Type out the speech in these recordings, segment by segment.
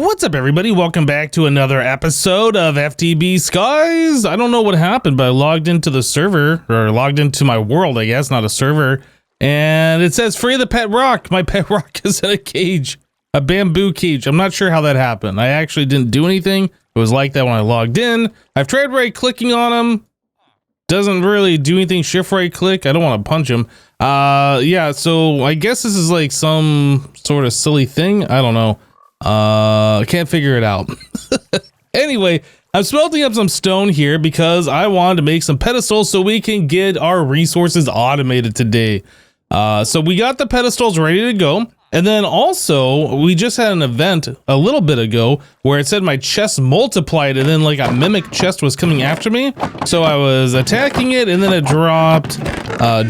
What's up, everybody? Welcome back to another episode of FTB Skies. I don't know what happened, but I logged into the server, or logged into my world, I guess, not a server, and it says free the pet rock. My pet rock is in a cage, a bamboo cage. I'm not sure how that happened. I actually didn't do anything. It was like that when I logged in. I've tried right-clicking on him. Doesn't really do anything. Shift right click. I don't want to punch him. Yeah, so I guess this is like some sort of silly thing. I don't know. I can't figure it out. Anyway, I'm smelting up some stone here because I wanted to make some pedestals so we can get our resources automated today. So we got the pedestals ready to go. And then also we just had an event a little bit ago where it said my chest multiplied and then like a mimic chest was coming after me. So I was attacking it and then it dropped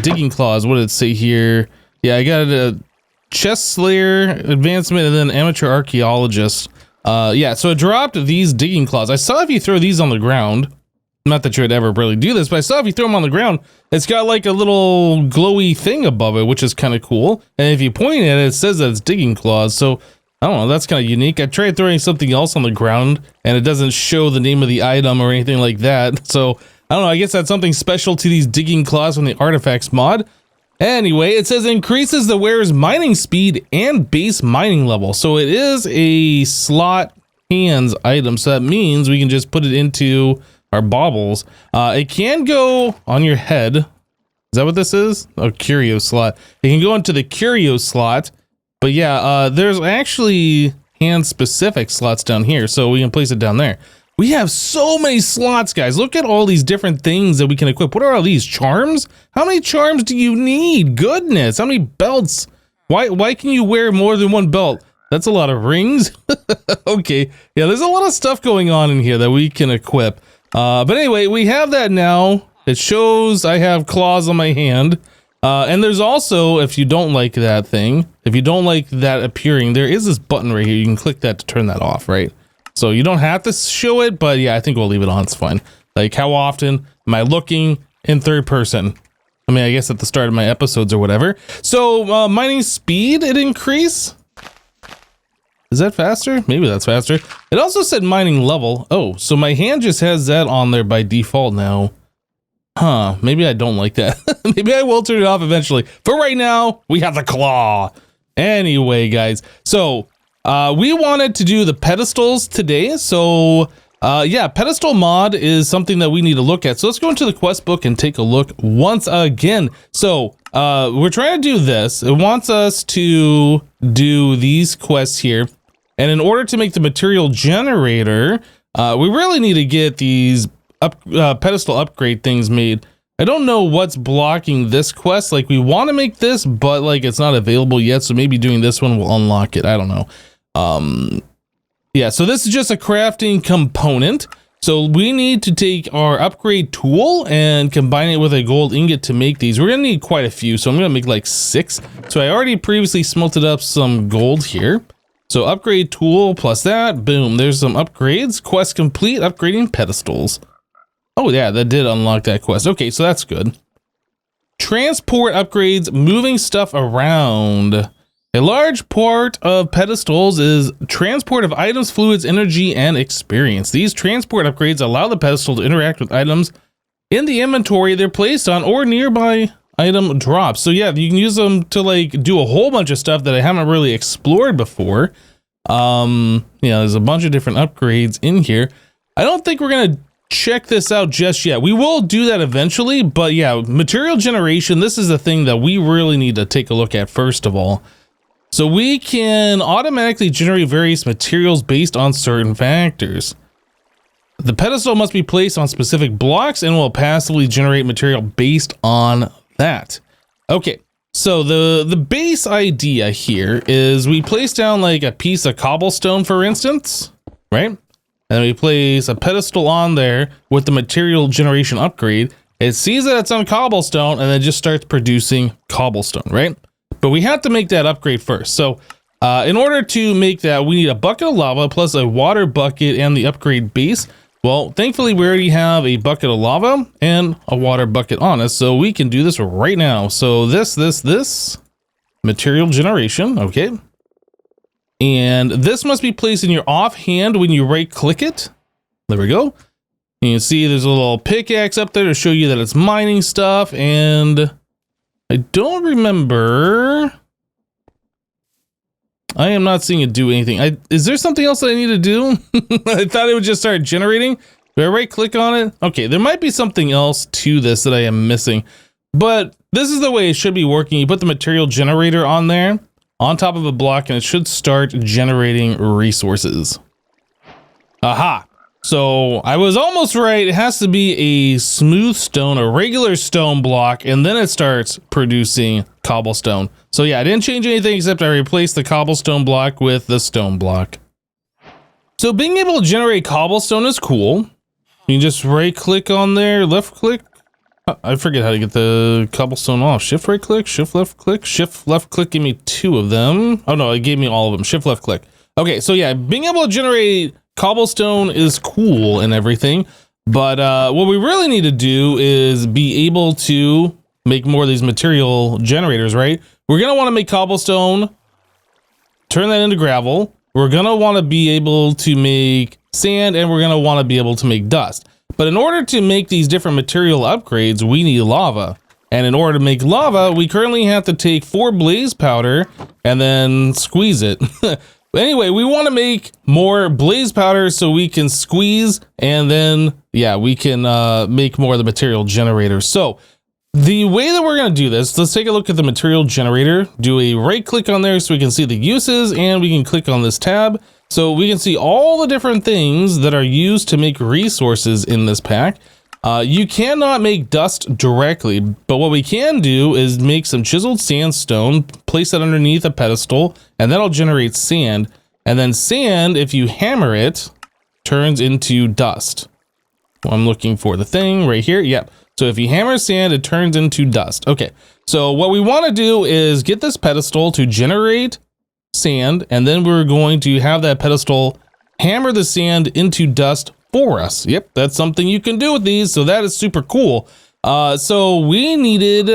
digging claws. What did it say here? Yeah, I got a chest slayer advancement and then amateur archaeologist. Yeah, so it dropped these digging claws. I saw if you throw these on the ground, not that you would ever really do this, but I saw if you throw them on the ground, it's got like a little glowy thing above it, which is kind of cool. And if you point at it, it says that it's digging claws. So I don't know, that's kind of unique. I tried throwing something else on the ground and it doesn't show the name of the item or anything like that. So I don't know, I guess that's something special to these digging claws from the artifacts mod. Anyway, it says increases the wearer's mining speed and base mining level. So it is a slot hands item. So that means we can just put it into our baubles. It can go on your head. Is that what this is? A curio slot. It can go into the curio slot. But yeah, there's actually hand specific slots down here. So we can place it down there. We have so many slots, guys. Look at all these different things that we can equip. What are all these charms? How many charms do you need? Goodness, how many belts? Why can you wear more than one belt? That's a lot of rings. Okay, yeah, there's a lot of stuff going on in here that we can equip. But anyway, we have that now. It shows I have claws on my hand. And there's also, if you don't like that thing, if you don't like that appearing, there is this button right here. You can click that to turn that off, right? So you don't have to show it, but yeah, I think we'll leave it on. It's fine. Like, how often am I looking in third person? I mean, I guess at the start of my episodes or whatever. So mining speed, it increase. Is that faster? Maybe that's faster. It also said mining level. Oh, so my hand just has that on there by default now. Huh, maybe I don't like that. Maybe I will turn it off eventually. For right now, we have the claw. Anyway, guys, so we wanted to do the pedestals today. So yeah, Pedestal Mod is something that we need to look at. So let's go into the quest book and take a look once again. So we're trying to do this. It wants us to do these quests here. And in order to make the material generator, we really need to get these pedestal upgrade things made. I don't know what's blocking this quest. Like, we want to make this, but like it's not available yet. So maybe doing this one will unlock it. I don't know. Yeah, so this is just a crafting component. So we need to take our upgrade tool and combine it with a gold ingot to make these. We're gonna need quite a few, so I'm gonna make like 6. So I already previously smelted up some gold here. So upgrade tool plus that, boom, there's some upgrades. Quest complete, upgrading pedestals. Oh yeah, that did unlock that quest. Okay, so that's good. Transport upgrades, moving stuff around. A large part of pedestals is transport of items, fluids, energy, and experience. These transport upgrades allow the pedestal to interact with items in the inventory they're placed on or nearby item drops. So yeah, you can use them to like do a whole bunch of stuff that I haven't really explored before. Yeah, there's a bunch of different upgrades in here. I don't think we're gonna check this out just yet. We will do that eventually, but yeah, material generation, this is the thing that we really need to take a look at first of all. So we can automatically generate various materials based on certain factors. The pedestal must be placed on specific blocks and will passively generate material based on that. Okay, so the base idea here is we place down like a piece of cobblestone, for instance, right? And we place a pedestal on there with the material generation upgrade. It sees that it's on cobblestone and then just starts producing cobblestone, right? But we have to make that upgrade first. So in order to make that, we need a bucket of lava plus a water bucket and the upgrade base. Well, thankfully we already have a bucket of lava and a water bucket on us, so we can do this right now. So this material generation, okay. And this must be placed in your offhand when you right click it. There we go. You can see there's a little pickaxe up there to show you that it's mining stuff. And I don't remember. I am not seeing it do anything. Is there something else that I need to do? I thought it would just start generating. Do I right click on it? Okay, there might be something else to this that I am missing. But this is the way it should be working. You put the material generator on there, on top of a block, and it should start generating resources. Aha! So I was almost right. It has to be a smooth stone, a regular stone block, and then it starts producing cobblestone. So yeah, I didn't change anything except I replaced the cobblestone block with the stone block. So being able to generate cobblestone is cool. You can just right click on there, left click. I forget how to get the cobblestone off. Shift right click, shift left click, shift left click gave me 2 of them. Oh no, it gave me all of them. Shift left click. Okay, so yeah, being able to generate cobblestone is cool and everything, but what we really need to do is be able to make more of these material generators, right? We're gonna want to make cobblestone, turn that into gravel. We're gonna want to be able to make sand, and we're gonna want to be able to make dust. But in order to make these different material upgrades, we need lava. And in order to make lava, we currently have to take 4 blaze powder and then squeeze it. Anyway, we want to make more blaze powder so we can squeeze, and then, yeah, we can make more of the material generator. So the way that we're going to do this, let's take a look at the material generator, do a right click on there so we can see the uses, and we can click on this tab so we can see all the different things that are used to make resources in this pack. You cannot make dust directly, but what we can do is make some chiseled sandstone, place that underneath a pedestal, and that'll generate sand. And then sand, if you hammer it, turns into dust. Well, I'm looking for the thing right here. Yep. So if you hammer sand, it turns into dust. Okay. So what we want to do is get this pedestal to generate sand, and then we're going to have that pedestal hammer the sand into dust for us. Yep, that's something you can do with these, so that is super cool. So we needed,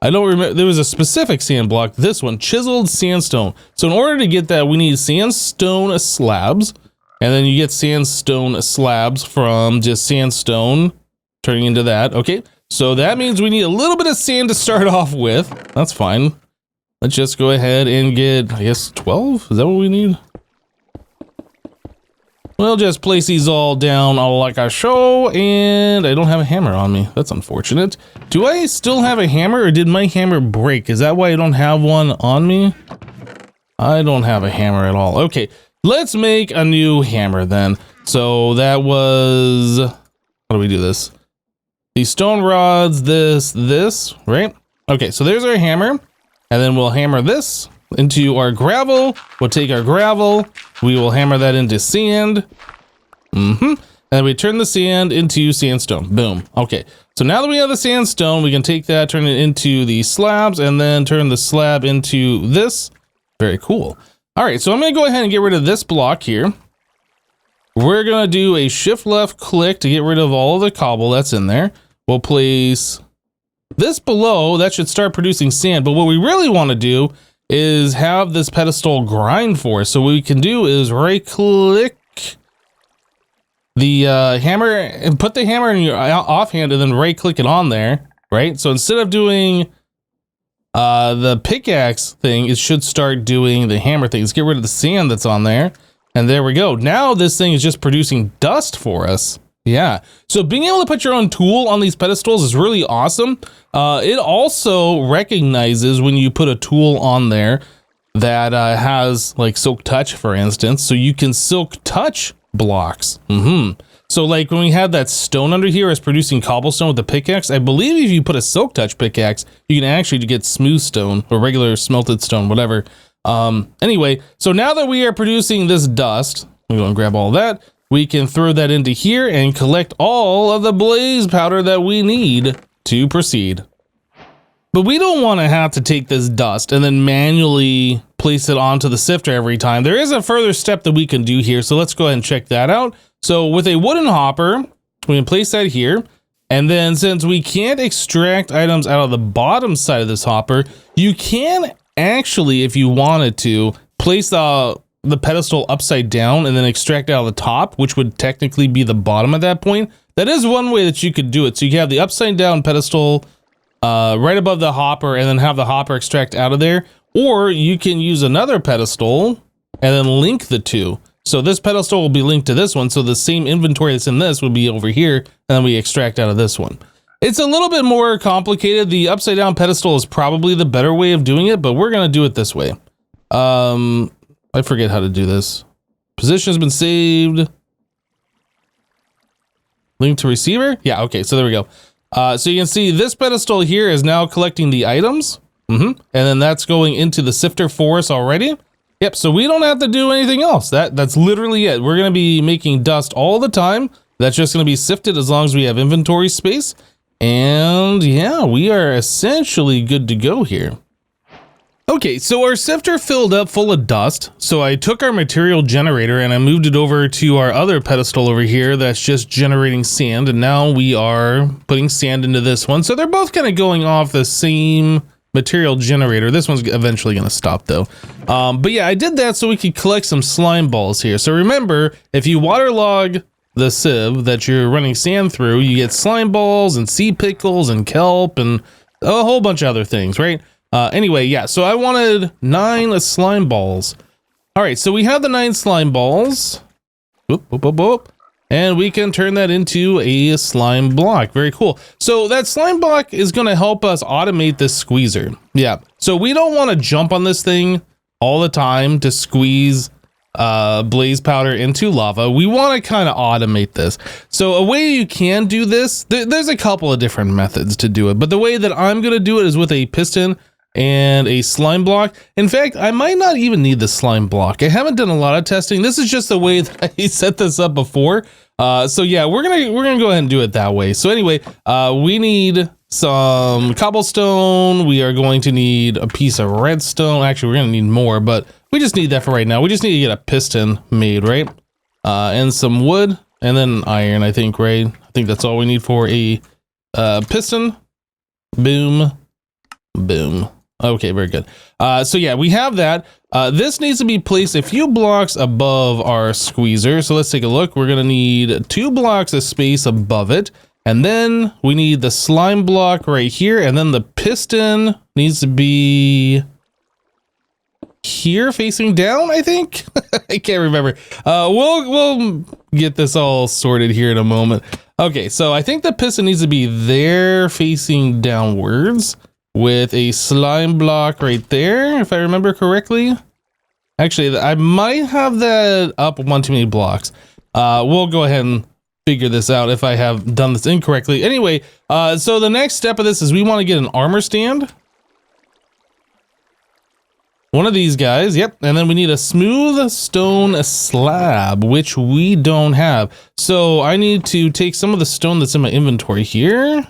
I don't remember, there was a specific sand block, this one, chiseled sandstone. So in order to get that, we need sandstone slabs, and then you get sandstone slabs from just sandstone turning into that. Okay, so that means we need a little bit of sand to start off with. That's fine. Let's just go ahead and get, I guess, 12? Is that what we need? We'll just place these all down like I show, and I don't have a hammer on me. That's unfortunate. Do I still have a hammer, or did my hammer break? Is that why I don't have one on me? I don't have a hammer at all. Okay, let's make a new hammer then. So that was, how do we do this? These stone rods, this, right? Okay, so there's our hammer, and then we'll hammer this into our gravel. We'll take our gravel, we will hammer that into sand. And we turn the sand into sandstone. Boom. Okay, so now that we have the sandstone, we can take that, turn it into the slabs, and then turn the slab into this. Very cool. All right, so I'm gonna go ahead and get rid of this block here. We're gonna do a shift left click to get rid of all of the cobble that's in there. We'll place this below, that should start producing sand, but what we really wanna do is have this pedestal grind for us. So what we can do is right click the hammer and put the hammer in your offhand and then right click it on there, right? So instead of doing the pickaxe thing, it should start doing the hammer thing. Let's get rid of the sand that's on there. And there we go. Now this thing is just producing dust for us. Yeah. So being able to put your own tool on these pedestals is really awesome. It also recognizes when you put a tool on there that has like silk touch, for instance, so you can silk touch blocks. So like when we had that stone under here as producing cobblestone with the pickaxe, I believe if you put a silk touch pickaxe, you can actually get smooth stone or regular smelted stone, whatever. Anyway, so now that we are producing this dust, we're going to grab all that. We can throw that into here and collect all of the blaze powder that we need to proceed. But we don't want to have to take this dust and then manually place it onto the sifter every time. There is a further step that we can do here, so let's go ahead and check that out. So with a wooden hopper, we can place that here. And then since we can't extract items out of the bottom side of this hopper, you can actually, if you wanted to, place the the pedestal upside down and then extract out of the top, which would technically be the bottom at that point. That is one way that you could do it. So you can have the upside down pedestal right above the hopper and then have the hopper extract out of there. Or you can use another pedestal and then link the two. So this pedestal will be linked to this one. So the same inventory that's in this would be over here. And then we extract out of this one. It's a little bit more complicated. The upside down pedestal is probably the better way of doing it, but we're going to do it this way. I forget how to do this. Position has been saved. Link to receiver. Yeah. Okay. So there we go. So you can see this pedestal here is now collecting the items. And then that's going into the sifter for us already. Yep. So we don't have to do anything else. That's literally it. We're going to be making dust all the time. That's just going to be sifted as long as we have inventory space. And yeah, we are essentially good to go here. Okay, so our sifter filled up full of dust. So I took our material generator and I moved it over to our other pedestal over here that's just generating sand. And now we are putting sand into this one. So they're both kind of going off the same material generator. This one's eventually going to stop though. But yeah, I did that so we could collect some slime balls here. So remember, if you waterlog the sieve that you're running sand through, you get slime balls and sea pickles and kelp and a whole bunch of other things, right? Anyway, yeah, so I wanted 9 slime balls. All right, so we have the 9 slime balls. Whoop, whoop, whoop, whoop. And we can turn that into a slime block. Very cool. So that slime block is going to help us automate this squeezer. Yeah, so we don't want to jump on this thing all the time to squeeze blaze powder into lava. We want to kind of automate this. So a way you can do this, there's a couple of different methods to do it, but the way that I'm going to do it is with a piston and a slime block. In fact, I might not even need the slime block. I haven't done a lot of testing. This is just the way that I set this up before. So yeah, we're gonna go ahead and do it that way. So anyway, we need some cobblestone. We are going to need a piece of redstone. Actually, we're gonna need more, but we just need that for right now. We just need to get a piston made, right? And some wood and then iron, I think, right? I think that's all we need for a piston. Boom, boom. Okay, very good. So yeah, we have that. This needs to be placed a few blocks above our squeezer. So let's take a look. We're gonna need 2 blocks of space above it. And then we need the slime block right here. And then the piston needs to be here facing down, I think. I can't remember. We'll get this all sorted here in a moment. Okay, so I think the piston needs to be there facing downwards, with a slime block right there, if I remember correctly. Actually, I might have that up one too many blocks. We'll go ahead and figure this out if I have done this incorrectly. Anyway, so the next step of this is we want to get an armor stand. One of these guys, yep. And then we need a smooth stone slab, which we don't have. So I need to take some of the stone that's in my inventory here.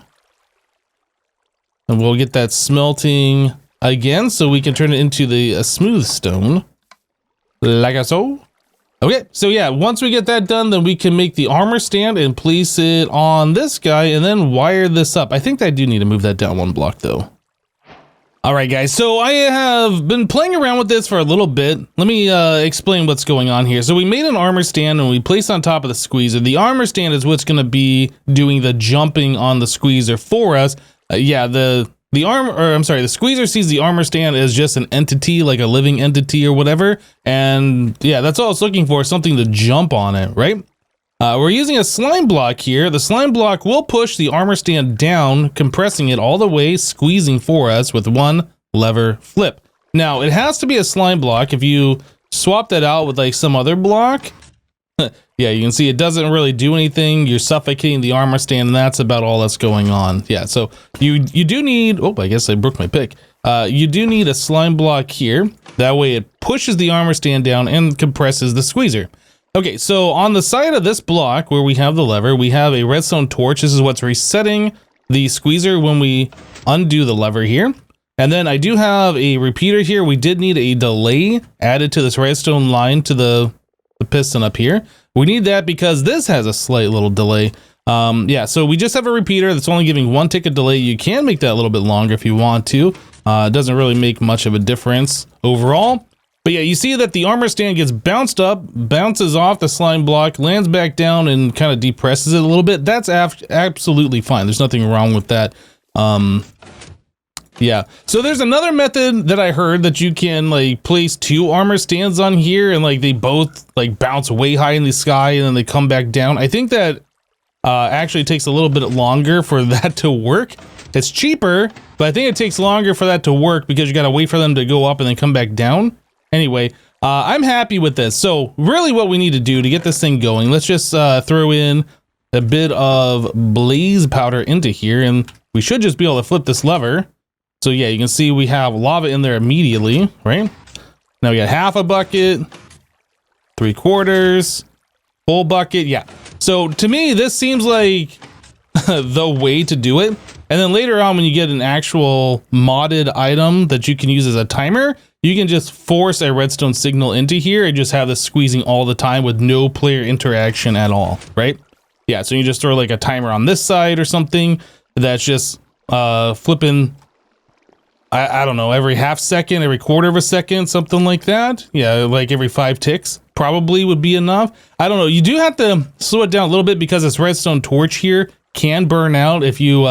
And we'll get that smelting again so we can turn it into the smooth stone. Like so. Okay, so yeah, once we get that done, then we can make the armor stand and place it on this guy and then wire this up. I think I do need to move that down 1 block though. All right, guys, so I have been playing around with this for a little bit. Let me explain what's going on here. So we made an armor stand and we placed on top of the squeezer. The armor stand is what's gonna be doing the jumping on the squeezer for us. Yeah, the squeezer sees the armor stand as just an entity, like a living entity or whatever. And yeah, that's all it's looking for, something to jump on it, right? We're using a slime block here. The slime block will push the armor stand down, compressing it all the way, squeezing for us with 1 lever flip. Now, it has to be a slime block. If you swap that out with like some other block, yeah, you can see it doesn't really do anything. You're suffocating the armor stand, and that's about all that's going on. Yeah, so you do need, oh, I guess I broke my pick. You do need a slime block here. That way it pushes the armor stand down and compresses the squeezer. Okay, so on the side of this block where we have the lever, we have a redstone torch. This is what's resetting the squeezer when we undo the lever here. And then I do have a repeater here. We did need a delay added to this redstone line to the piston up here. We need that because this has a slight little delay. Yeah, so we just have a repeater that's only giving 1 tick of delay. You can make that a little bit longer if you want to. It doesn't really make much of a difference overall. But yeah, you see that the armor stand gets bounced up, bounces off the slime block, lands back down, and kind of depresses it a little bit. That's absolutely fine. There's nothing wrong with that. Yeah. So there's another method that I heard that you can like place 2 armor stands on here, and like they both like bounce way high in the sky and then they come back down. I think that actually takes a little bit longer for that to work. It's cheaper, but I think it takes longer for that to work because you got to wait for them to go up and then come back down. Anyway, I'm happy with this. So really what we need to do to get this thing going, let's just throw in a bit of blaze powder into here, and we should just be able to flip this lever. So yeah, you can see we have lava in there immediately, right? Now we got half a bucket, 3/4, full bucket. Yeah. So to me, this seems like the way to do it. And then later on, when you get an actual modded item that you can use as a timer, you can just force a redstone signal into here and just have this squeezing all the time with no player interaction at all, right? Yeah, so you just throw like a timer on this side or something that's just flipping, I don't know, every half second, every 1/4 of a second, something like that. Yeah, like every 5 ticks probably would be enough. I don't know. You do have to slow it down a little bit because this redstone torch here can burn out if you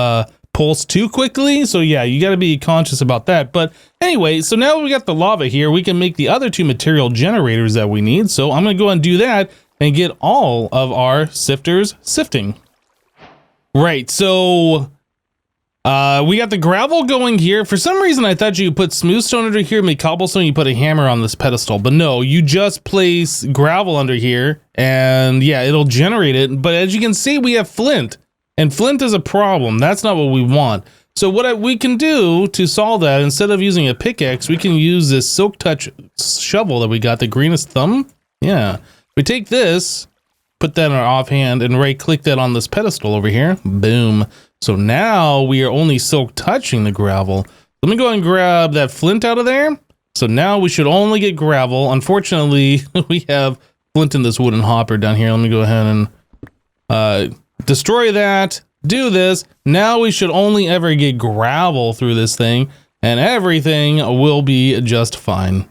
pulse too quickly. So yeah, you got to be conscious about that. But anyway, so now we got the lava here, we can make the other 2 material generators that we need. So I'm going to go and do that and get all of our sifters sifting. Right, so we got the gravel going here. For some reason, I thought you put smooth stone under here, make cobblestone, you put a hammer on this pedestal. But no, you just place gravel under here and yeah, it'll generate it. But as you can see, we have flint. And flint is a problem. That's not what we want. So what we can do to solve that, instead of using a pickaxe, we can use this silk touch shovel that we got, the greenest thumb. Yeah. We take this, put that in our offhand, and right click that on this pedestal over here. Boom. So now we are only silk touching the gravel. Let me go and grab that flint out of there. So now we should only get gravel. Unfortunately, we have flint in this wooden hopper down here. Let me go ahead and destroy that, do this. Now we should only ever get gravel through this thing and everything will be just fine.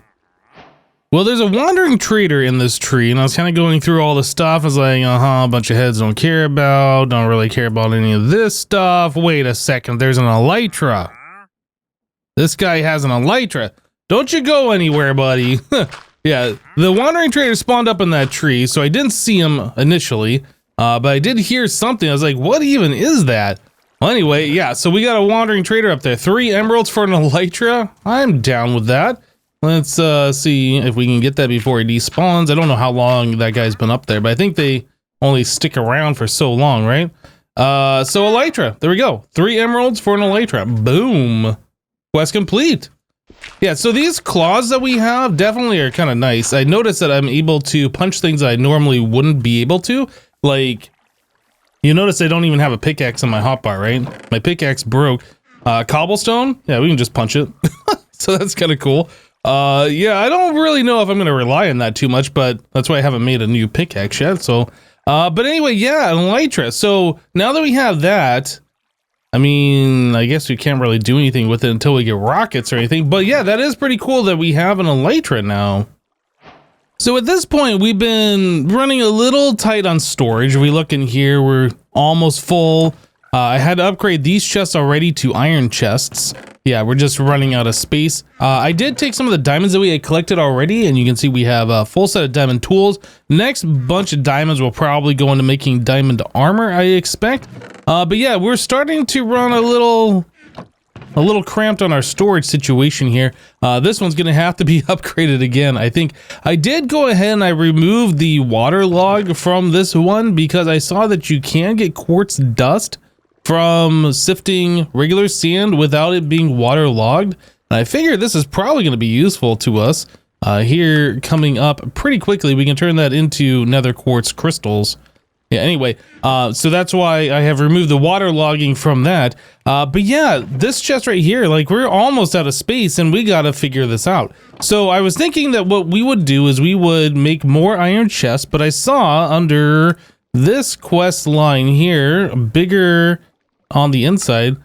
Well, there's a wandering trader in this tree, and I was kind of going through all the stuff. I was like, a bunch of heads don't really care about any of this stuff. Wait a second, there's an elytra. This guy has an elytra. Don't you go anywhere, buddy. Yeah, the wandering trader spawned up in that tree, so I didn't see him initially. But I did hear something. I was like, what even is that? Well, anyway, yeah, so we got a wandering trader up there. 3 emeralds for an elytra. I'm down with that. Let's see if we can get that before he despawns. I don't know how long that guy's been up there, but I think they only stick around for so long, right? So elytra. There we go. 3 emeralds for an elytra. Boom. Quest complete. Yeah, so these claws that we have definitely are kind of nice. I noticed that I'm able to punch things that I normally wouldn't be able to. Like, you notice I don't even have a pickaxe on my hotbar, right? My pickaxe broke. Cobblestone? Yeah, we can just punch it. So that's kind of cool. Yeah, I don't really know if I'm going to rely on that too much, but that's why I haven't made a new pickaxe yet. So, but anyway, yeah, an elytra. So now that we have that, I mean, I guess we can't really do anything with it until we get rockets or anything. But yeah, that is pretty cool that we have an elytra now. So at this point, we've been running a little tight on storage. If we look in here, we're almost full. I had to upgrade these chests already to iron chests. Yeah, we're just running out of space. I did take some of the diamonds that we had collected already, and you can see we have a full set of diamond tools. Next bunch of diamonds will probably go into making diamond armor, I expect. But yeah, we're starting to run a little cramped on our storage situation here. This one's gonna have to be upgraded again. I think I did go ahead and I removed the water log from this one because I saw that you can get quartz dust from sifting regular sand without it being waterlogged. And I figured this is probably going to be useful to us here coming up pretty quickly. We can turn that into nether quartz crystals. Yeah, anyway, so that's why I have removed the waterlogging from that. But yeah, this chest right here, like we're almost out of space and we got to figure this out. So I was thinking that what we would do is we would make more iron chests, but I saw under this quest line here, bigger on the inside,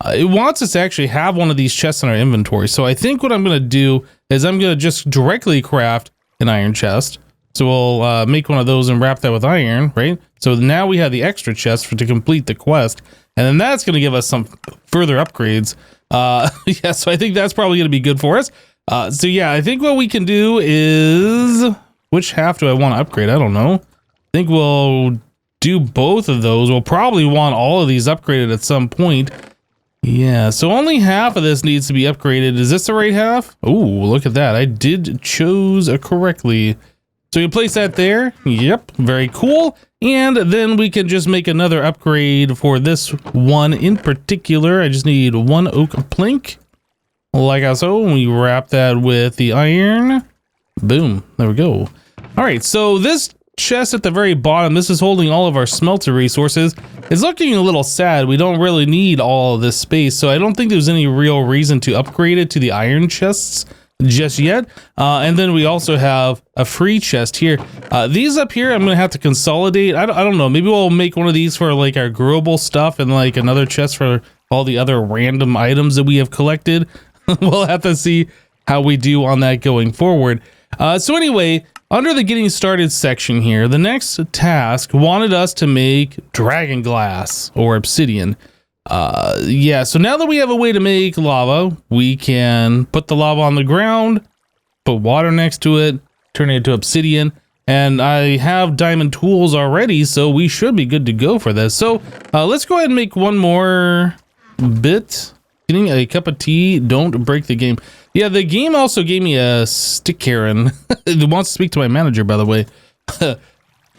it wants us to actually have one of these chests in our inventory. So I think what I'm going to do is I'm going to just directly craft an iron chest. So we'll make one of those and wrap that with iron, right? So now we have the extra chest to complete the quest. And then that's going to give us some further upgrades. Yeah, so I think that's probably going to be good for us. So yeah, I think what we can do is... Which half do I want to upgrade? I don't know. I think we'll do both of those. We'll probably want all of these upgraded at some point. Yeah, so only half of this needs to be upgraded. Is this the right half? Oh, look at that. I did choose correctly. So you place that there. Yep, very cool. And then we can just make another upgrade for this one in particular. I just need one oak plank. Like so, we wrap that with the iron. Boom, there we go. All right, so this chest at the very bottom, this is holding all of our smelter resources. It's looking a little sad. We don't really need all of this space, so I don't think there's any real reason to upgrade it to the iron chests just yet. And then we also have a free chest here. These up here, I'm gonna have to consolidate. I don't know, maybe we'll make one of these for like our growable stuff and like another chest for all the other random items that we have collected. We'll have to see how we do on that going forward. So anyway, under the getting started section here, the next task wanted us to make dragon glass or obsidian. Yeah, so now that we have a way to make lava, we can put the lava on the ground, put water next to it, turn it into obsidian, and I have diamond tools already, so we should be good to go for this. So let's go ahead and make one more bit. Getting a cup of tea, don't break the game. Yeah, the game also gave me a stick Karen. It wants to speak to my manager, by the way.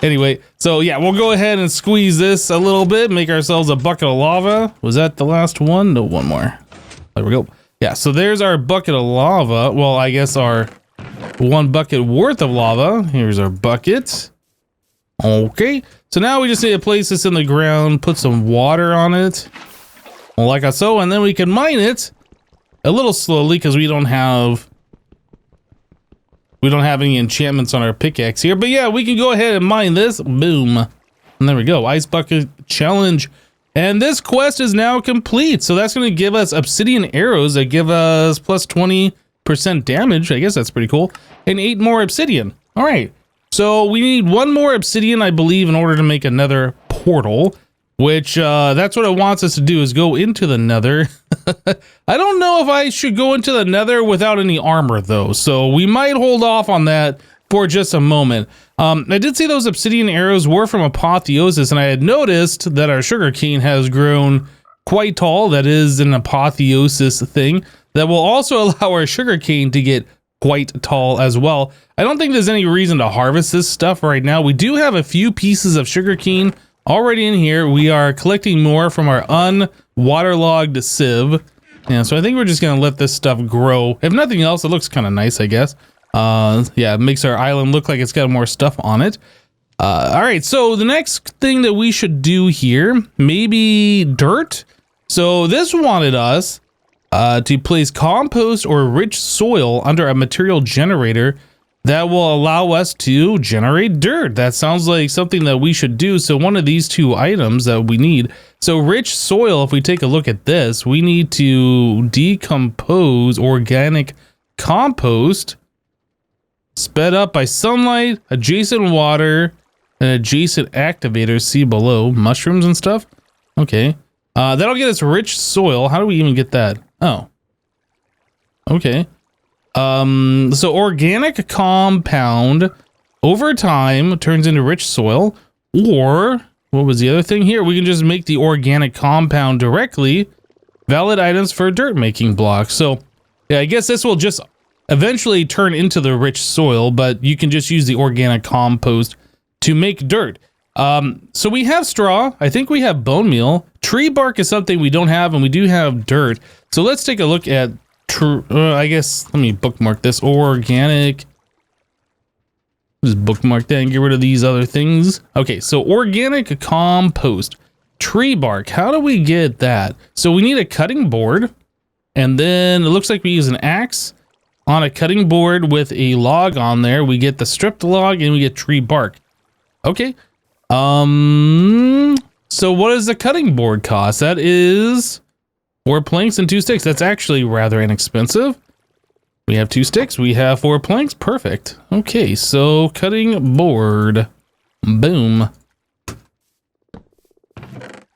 Anyway, so yeah, we'll go ahead and squeeze this a little bit, make ourselves a bucket of lava. Was that the last one? No, one more. There we go. Yeah, so there's our bucket of lava. Well, I guess our one bucket worth of lava. Here's our bucket. Okay, so now we just need to place this in the ground, put some water on it. Like so, and then we can mine it a little slowly because we don't have any enchantments on our pickaxe here. But yeah, we can go ahead and mine this. Boom. And there we go. Ice bucket challenge. And this quest is now complete. So that's going to give us obsidian arrows that give us plus 20% damage. I guess that's pretty cool. And 8 more obsidian. All right. So we need 1 more obsidian, I believe, in order to make another portal. Which, that's what it wants us to do, is go into the nether. I don't know if I should go into the nether without any armor, though. So we might hold off on that for just a moment. I did see those obsidian arrows were from Apotheosis, and I had noticed that our sugarcane has grown quite tall. That is an Apotheosis thing that will also allow our sugarcane to get quite tall as well. I don't think there's any reason to harvest this stuff right now. We do have a few pieces of sugarcane already in here. We are collecting more from our unwaterlogged sieve. Yeah, so I think we're just gonna let this stuff grow. If nothing else, it looks kind of nice, I guess. Yeah, it makes our island look like it's got more stuff on it. All right, so the next thing that we should do here, maybe dirt. So this wanted us to place compost or rich soil under a material generator that will allow us to generate dirt. That sounds like something that we should do. So one of these 2 items that we need. So rich soil, if we take a look at this, we need to decompose organic compost sped up by sunlight, adjacent water, and adjacent activators. See below, mushrooms and stuff. Okay. That'll get us rich soil. How do we even get that? Oh. Okay. So organic compound over time turns into rich soil, or what was the other thing here? We can just make the organic compound directly. Valid items for dirt making blocks. So yeah, I guess this will just eventually turn into the rich soil, but you can just use the organic compost to make dirt. So we have straw. I think we have bone meal. Tree bark is something we don't have, and we do have dirt. So let's take a look at I guess, let me bookmark this. Organic. Just bookmark that and get rid of these other things. Okay, so organic compost. Tree bark. How do we get that? So we need a cutting board. And then it looks like we use an axe on a cutting board with a log on there. We get the stripped log and we get tree bark. Okay. So what does the cutting board cost? That is 4 planks and 2 sticks. That's actually rather inexpensive. We have 2 sticks. We have 4 planks. Perfect. Okay, so cutting board. Boom.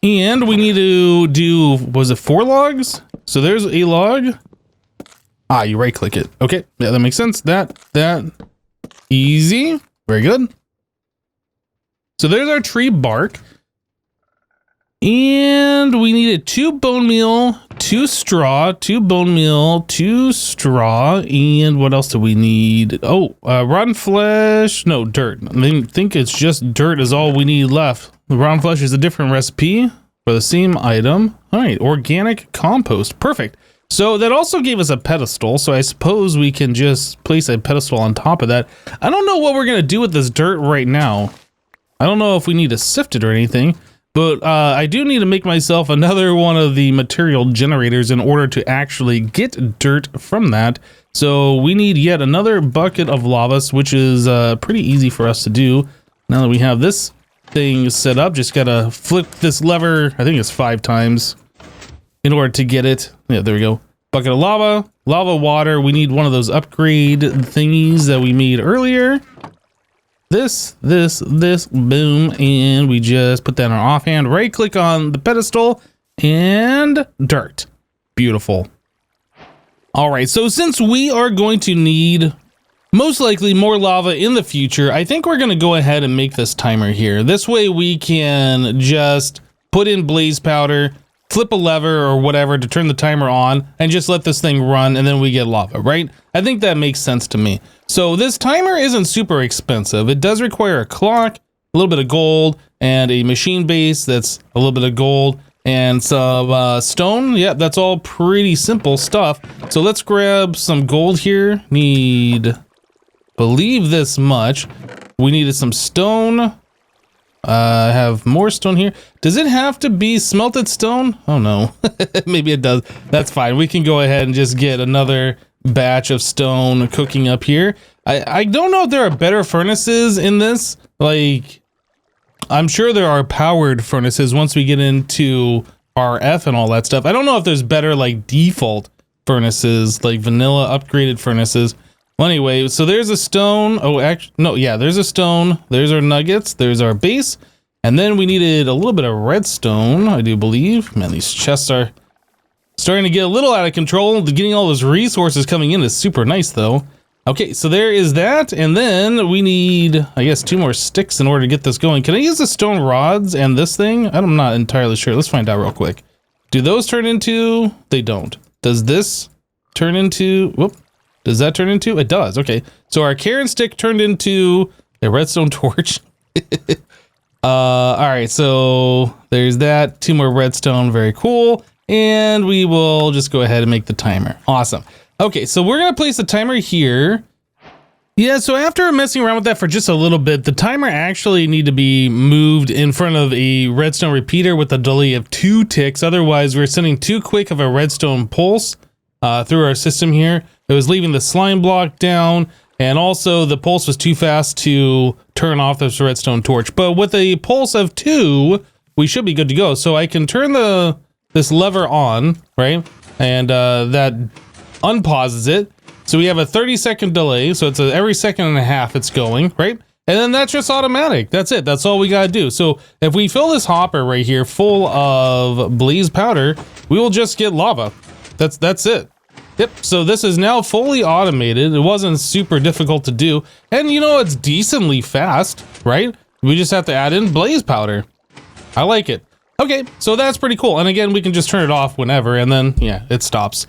And we need to do, was it 4 logs? So there's a log. Ah, you right click it. Okay, yeah, that makes sense. That, easy. Very good. So there's our tree bark. And we needed 2 bone meal, 2 straw, 2 bone meal, 2 straw, and what else do we need? Oh, rotten flesh, no, dirt. I think it's just dirt is all we need left. The rotten flesh is a different recipe for the same item. All right, organic compost, perfect. So that also gave us a pedestal, so I suppose we can just place a pedestal on top of that. I don't know what we're gonna do with this dirt right now. I don't know if we need to sift it or anything. But I do need to make myself another one of the material generators in order to actually get dirt from that. So we need yet another bucket of lava, which is pretty easy for us to do. Now that we have this thing set up, just gotta flip this lever, I think it's 5 times in order to get it. Yeah, there we go. Bucket of lava, lava water. We need one of those upgrade thingies that we made earlier. This, boom, and we just put that in our offhand. Right click on the pedestal and dirt. Beautiful. All right, so since we are going to need most likely more lava in the future, I think we're gonna go ahead and make this timer here. This way we can just put in blaze powder, flip a lever or whatever to turn the timer on and just let this thing run and then we get lava, right? I think that makes sense to me. So this timer isn't super expensive. It does require a clock, a little bit of gold, and a machine base that's a little bit of gold, and some stone. Yeah, that's all pretty simple stuff. So let's grab some gold here. Need, believe this much. We needed some stone. I have more stone here. Does it have to be smelted stone? Oh no, maybe it does. That's fine. We can go ahead and just get another batch of stone cooking up here. I don't know if there are better furnaces in this. Like, I'm sure there are powered furnaces once we get into RF and all that stuff. I don't know if there's better like default furnaces, like vanilla upgraded furnaces. Well, anyway, so there's a stone. Oh, actually, no, yeah, there's a stone. There's our nuggets. There's our base. And then we needed a little bit of redstone, I do believe. Man, these chests are starting to get a little out of control. Getting all those resources coming in is super nice, though. Okay, so there is that. And then we need, I guess, 2 more sticks in order to get this going. Can I use the stone rods and this thing? I'm not entirely sure. Let's find out real quick. Do those turn into? They don't. Does this turn into? Whoop. Does that turn into? It does. Okay. So our Karen stick turned into a redstone torch. All right. So there's that. 2 more redstone. Very cool. And we will just go ahead and make the timer. Awesome. Okay. So we're going to place the timer here. Yeah. So after messing around with that for just a little bit, the timer actually need to be moved in front of a redstone repeater with a delay of 2 ticks. Otherwise, we're sending too quick of a redstone pulse through our system here. It was leaving the slime block down, and also the pulse was too fast to turn off this redstone torch. But with a pulse of 2, we should be good to go. So I can turn this lever on, right? And that unpauses it. So we have a 30-second delay. So it's every second and a half it's going, right? And then that's just automatic. That's it. That's all we gotta do. So if we fill this hopper right here full of blaze powder, we will just get lava. That's it. Yep, so this is now fully automated. It wasn't super difficult to do. And you know, it's decently fast, right? We just have to add in blaze powder. I like it. Okay, so that's pretty cool. And again, we can just turn it off whenever and then, yeah, it stops.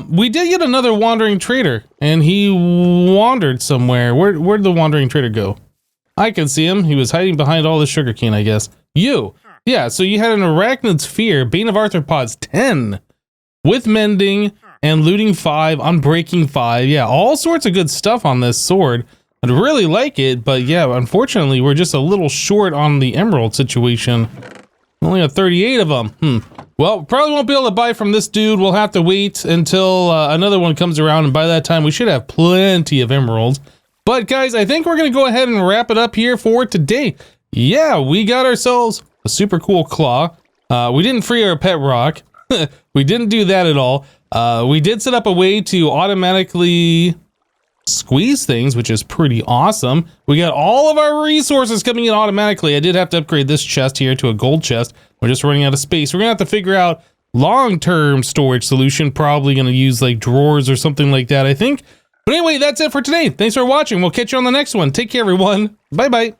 We did get another wandering trader and he wandered somewhere. Where'd the wandering trader go? I can see him. He was hiding behind all the sugarcane, I guess. You. Yeah, so you had an arachnid sphere, Bane of Arthropods 10 with mending and looting 5, unbreaking 5. Yeah, all sorts of good stuff on this sword. I'd really like it, but yeah, unfortunately, we're just a little short on the emerald situation. Only have 38 of them. Well, probably won't be able to buy from this dude. We'll have to wait until another one comes around, and by that time, we should have plenty of emeralds. But guys, I think we're going to go ahead and wrap it up here for today. Yeah, we got ourselves a super cool claw. We didn't free our pet rock. We didn't do that at all. We did set up a way to automatically squeeze things, which is pretty awesome. We got all of our resources coming in automatically. I did have to upgrade this chest here to a gold chest. We're just running out of space. We're gonna have to figure out long-term storage solution. Probably gonna use like drawers or something like that, I think. But anyway, that's it for today. Thanks for watching. We'll catch you on the next one. Take care, everyone. Bye-bye.